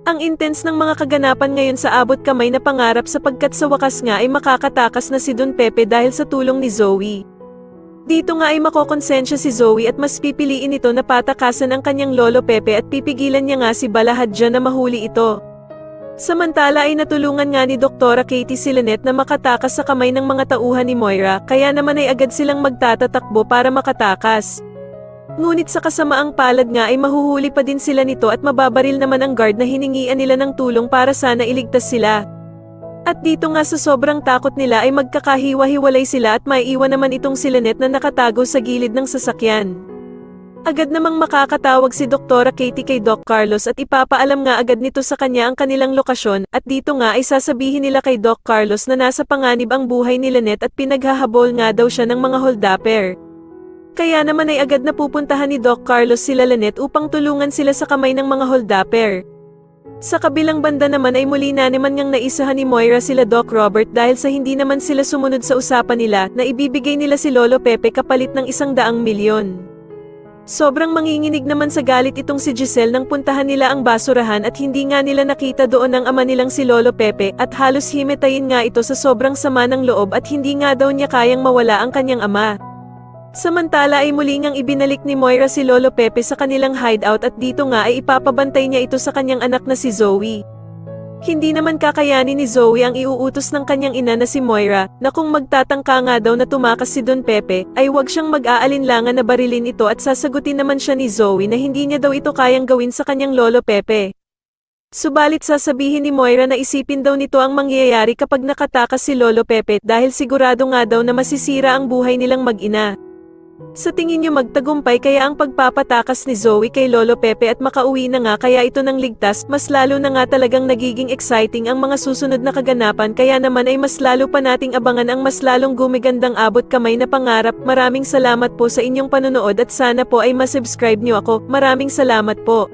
Ang intense ng mga kaganapan ngayon sa abot kamay na pangarap sapagkat sa wakas nga ay makakatakas na si Don Pepe dahil sa tulong ni Zoe. Dito nga ay makokonsensya si Zoe at mas pipiliin ito na patakasan ang kanyang lolo Pepe at pipigilan niya nga si Balahadja na mahuli ito. Samantala ay natulungan nga ni Doktora Katie si Lynette na makatakas sa kamay ng mga tauhan ni Moira, kaya naman ay agad silang magtatatakbo para makatakas. Ngunit sa kasamaang palad nga ay mahuhuli pa din sila nito at mababaril naman ang guard na hiningian nila ng tulong para sana iligtas sila. At dito nga sa sobrang takot nila ay magkakahiwa-hiwalay sila at maiiwan naman itong si Lynette na nakatago sa gilid ng sasakyan. Agad namang makakatawag si Doktora Katie kay Doc Carlos at ipapaalam nga agad nito sa kanya ang kanilang lokasyon, at dito nga ay sasabihin nila kay Doc Carlos na nasa panganib ang buhay ni Lynette at pinaghahabol nga daw siya ng mga holdapper. Kaya naman ay agad na pupuntahan ni Doc Carlos sila Lynette upang tulungan sila sa kamay ng mga holdapper. Sa kabilang banda naman ay muli na naman ngang naisahan ni Moira sila Doc Robert dahil sa hindi naman sila sumunod sa usapan nila na ibibigay nila si Lolo Pepe kapalit ng 100 milyon. Sobrang manginginig naman sa galit itong si Giselle nang puntahan nila ang basurahan at hindi nga nila nakita doon ang ama nilang si Lolo Pepe at halos himatayin nga ito sa sobrang sama ng loob at hindi nga daw niya kayang mawala ang kanyang ama. Samantala ay muli ngang ibinalik ni Moira si Lolo Pepe sa kanilang hideout at dito nga ay ipapabantay niya ito sa kanyang anak na si Zoe. Hindi naman kakayanin ni Zoe ang iuutos ng kanyang ina na si Moira, na kung magtatangka nga daw na tumakas si Don Pepe, ay huwag siyang mag-aalinlangan na barilin ito at sasagutin naman siya ni Zoe na hindi niya daw ito kayang gawin sa kanyang Lolo Pepe. Subalit sasabihin ni Moira na isipin daw nito ang mangyayari kapag nakatakas si Lolo Pepe dahil sigurado nga daw na masisira ang buhay nilang mag-ina. Sa tingin niyo magtagumpay kaya ang pagpapatakas ni Zoe kay Lolo Pepe at makauwi na nga kaya ito ng ligtas, mas lalo na nga talagang nagiging exciting ang mga susunod na kaganapan, kaya naman ay mas lalo pa nating abangan ang mas lalong gumigandang abot kamay na pangarap. Maraming salamat po sa inyong panonood at sana po ay masubscribe niyo ako. Maraming salamat po.